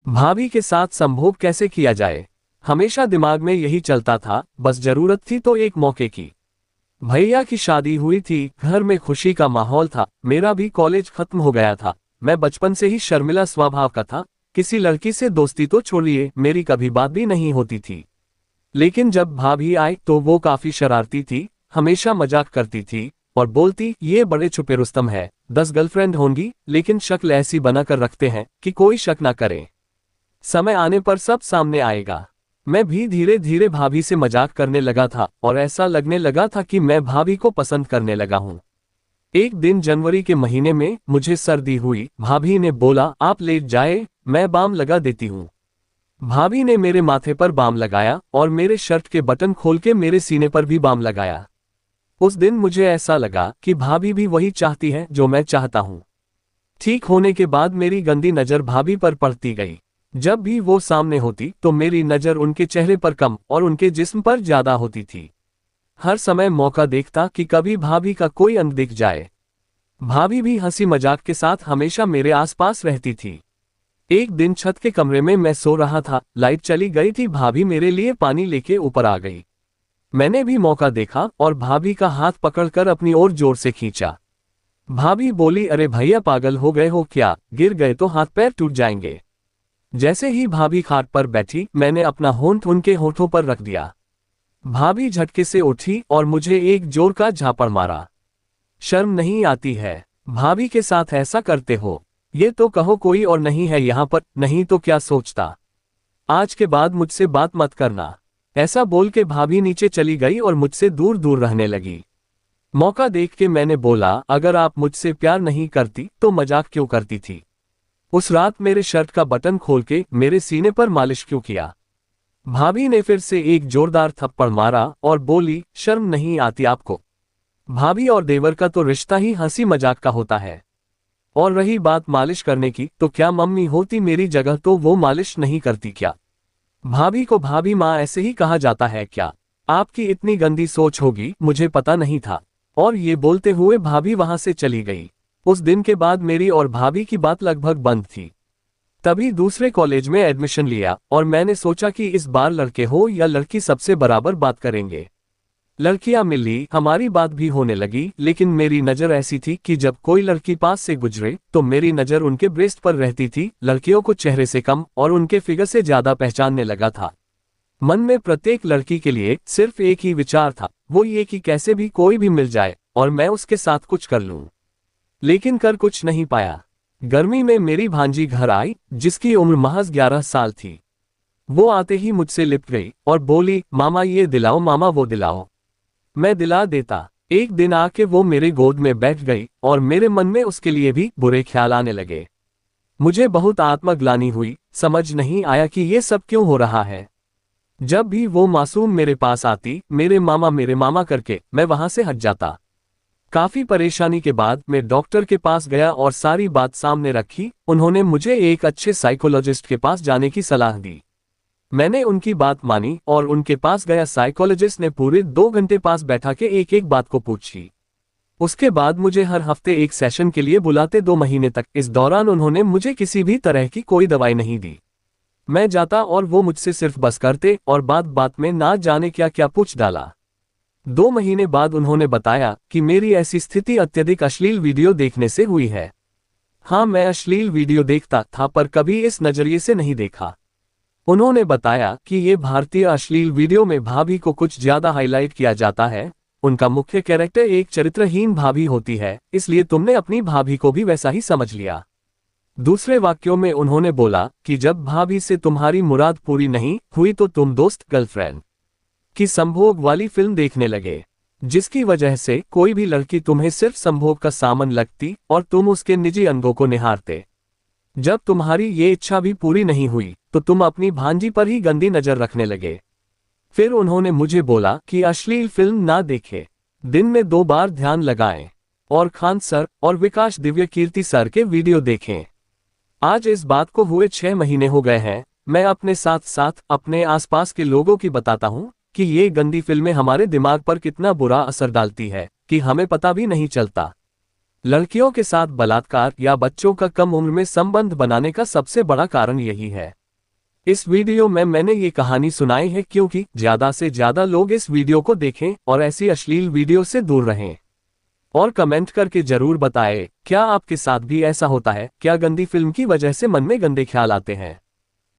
भाभी के साथ संभोग कैसे किया जाए, हमेशा दिमाग में यही चलता था। बस जरूरत थी तो एक मौके की। भैया की शादी हुई थी, घर में खुशी का माहौल था। मेरा भी कॉलेज खत्म हो गया था। मैं बचपन से ही शर्मिला स्वभाव का था। किसी लड़की से दोस्ती तो छोड़िए, मेरी कभी बात भी नहीं होती थी। लेकिन जब भाभी आई तो वो काफी शरारती थी। हमेशा मजाक करती थी और बोलती, ये बड़े छुपे रुस्तम है, 10 गर्लफ्रेंड होंगी लेकिन शक्ल ऐसी बनाकर रखते हैं कि कोई शक ना करे। समय आने पर सब सामने आएगा। मैं भी धीरे धीरे भाभी से मजाक करने लगा था और ऐसा लगने लगा था कि मैं भाभी को पसंद करने लगा हूँ। एक दिन जनवरी के महीने में मुझे सर्दी हुई। भाभी ने बोला, आप लेट जाए, मैं बाम लगा देती हूँ। भाभी ने मेरे माथे पर बाम लगाया और मेरे शर्ट के बटन खोल के मेरे सीने पर भी बाम लगाया। उस दिन मुझे ऐसा लगा कि भाभी भी वही चाहती है जो मैं चाहता हूँ। ठीक होने के बाद मेरी गंदी नजर भाभी पर पड़ती गई। जब भी वो सामने होती तो मेरी नजर उनके चेहरे पर कम और उनके जिस्म पर ज्यादा होती थी। हर समय मौका देखता कि कभी भाभी का कोई अंग दिख जाए। भाभी भी हंसी मजाक के साथ हमेशा मेरे आसपास रहती थी। एक दिन छत के कमरे में मैं सो रहा था, लाइट चली गई थी। भाभी मेरे लिए पानी लेके ऊपर आ गई। मैंने भी मौका देखा और भाभी का हाथ पकड़कर अपनी ओर जोर से खींचा। भाभी बोली, अरे भैया पागल हो गए हो क्या, गिर गए तो हाथ पैर टूट जाएंगे। जैसे ही भाभी खाट पर बैठी, मैंने अपना होंठ उनके होठों पर रख दिया। भाभी झटके से उठी और मुझे एक जोर का झापड़ मारा। शर्म नहीं आती है, भाभी के साथ ऐसा करते हो? ये तो कहो कोई और नहीं है यहाँ पर, नहीं तो क्या सोचता। आज के बाद मुझसे बात मत करना। ऐसा बोल के भाभी नीचे चली गई और मुझसे दूर दूर रहने लगी। मौका देख के मैंने बोला, अगर आप मुझसे प्यार नहीं करती तो मजाक क्यों करती थी? उस रात मेरे शर्ट का बटन खोल के मेरे सीने पर मालिश क्यों किया? भाभी ने फिर से एक जोरदार थप्पड़ मारा और बोली, शर्म नहीं आती आपको? भाभी और देवर का तो रिश्ता ही हंसी मजाक का होता है। और रही बात मालिश करने की, तो क्या मम्मी होती मेरी जगह तो वो मालिश नहीं करती क्या? भाभी को भाभी माँ ऐसे ही कहा जाता है क्या? आपकी इतनी गंदी सोच होगी, मुझे पता नहीं था। और ये बोलते हुए भाभी वहां से चली गई। उस दिन के बाद मेरी और भाभी की बात लगभग बंद थी। तभी दूसरे कॉलेज में एडमिशन लिया और मैंने सोचा कि इस बार लड़के हो या लड़की सबसे बराबर बात करेंगे। लड़कियां मिली, हमारी बात भी होने लगी, लेकिन मेरी नजर ऐसी थी कि जब कोई लड़की पास से गुजरे तो मेरी नजर उनके ब्रेस्ट पर रहती थी। लड़कियों को चेहरे से कम और उनके फिगर से ज्यादा पहचानने लगा था। मन में प्रत्येक लड़की के लिए सिर्फ एक ही विचार था, वो ये कि कैसे भी कोई भी मिल जाए और मैं उसके साथ कुछ कर लूं। लेकिन कर कुछ नहीं पाया। गर्मी में मेरी भांजी घर आई, जिसकी उम्र महज 11 साल थी। वो आते ही मुझसे लिपट गई और बोली, मामा ये दिलाओ, मामा वो दिलाओ। मैं दिला देता। एक दिन आके वो मेरे गोद में बैठ गई और मेरे मन में उसके लिए भी बुरे ख्याल आने लगे। मुझे बहुत आत्मग्लानि हुई, समझ नहीं आया कि ये सब क्यों हो रहा है। जब भी वो मासूम मेरे पास आती, मेरे मामा करके मैं वहां से हट जाता। काफी परेशानी के बाद मैं डॉक्टर के पास गया और सारी बात सामने रखी। उन्होंने मुझे एक अच्छे साइकोलॉजिस्ट के पास जाने की सलाह दी। मैंने उनकी बात मानी और उनके पास गया। साइकोलॉजिस्ट ने पूरे 2 घंटे पास बैठा के एक एक बात को पूछी। उसके बाद मुझे हर हफ्ते एक सेशन के लिए बुलाते, 2 महीने तक। इस दौरान उन्होंने मुझे किसी भी तरह की कोई दवाई नहीं दी। मैं जाता और वो मुझसे सिर्फ बस करते और बात बात में ना जाने क्या क्या पूछ डाला। 2 महीने बाद उन्होंने बताया कि मेरी ऐसी स्थिति अत्यधिक अश्लील वीडियो देखने से हुई है। हाँ, मैं अश्लील वीडियो देखता था पर कभी इस नजरिए से नहीं देखा। उन्होंने बताया कि ये भारतीय अश्लील वीडियो में भाभी को कुछ ज्यादा हाईलाइट किया जाता है। उनका मुख्य कैरेक्टर एक चरित्रहीन भाभी होती है, इसलिए तुमने अपनी भाभी को भी वैसा ही समझ लिया। दूसरे वाक्यों में उन्होंने बोला कि जब भाभी से तुम्हारी मुराद पूरी नहीं हुई तो तुम दोस्त गर्लफ्रेंड की संभोग वाली फिल्म देखने लगे, जिसकी वजह से कोई भी लड़की तुम्हें सिर्फ संभोग का सामान लगती और तुम उसके निजी अंगों को निहारते। जब तुम्हारी ये इच्छा भी पूरी नहीं हुई तो तुम अपनी भांजी पर ही गंदी नजर रखने लगे। फिर उन्होंने मुझे बोला कि अश्लील फिल्म ना देखे, दिन में 2 बार ध्यान लगाएं और खान सर और विकास दिव्य कीर्ति सर के वीडियो देखें। आज इस बात को हुए 6 महीने हो गए हैं। मैं अपने साथ साथ अपने आसपास के लोगों की बताता हूँ कि ये गंदी फिल्में हमारे दिमाग पर कितना बुरा असर डालती है कि हमें पता भी नहीं चलता। लड़कियों के साथ बलात्कार या बच्चों का कम उम्र में संबंध बनाने का सबसे बड़ा कारण यही है। इस वीडियो में मैंने ये कहानी सुनाई है क्योंकि ज्यादा से ज्यादा लोग इस वीडियो को देखें और ऐसी अश्लील वीडियो से दूर रहें। और कमेंट करके जरूर बताएं, क्या आपके साथ भी ऐसा होता है? क्या गंदी फिल्म की वजह से मन में गंदे ख्याल आते हैं?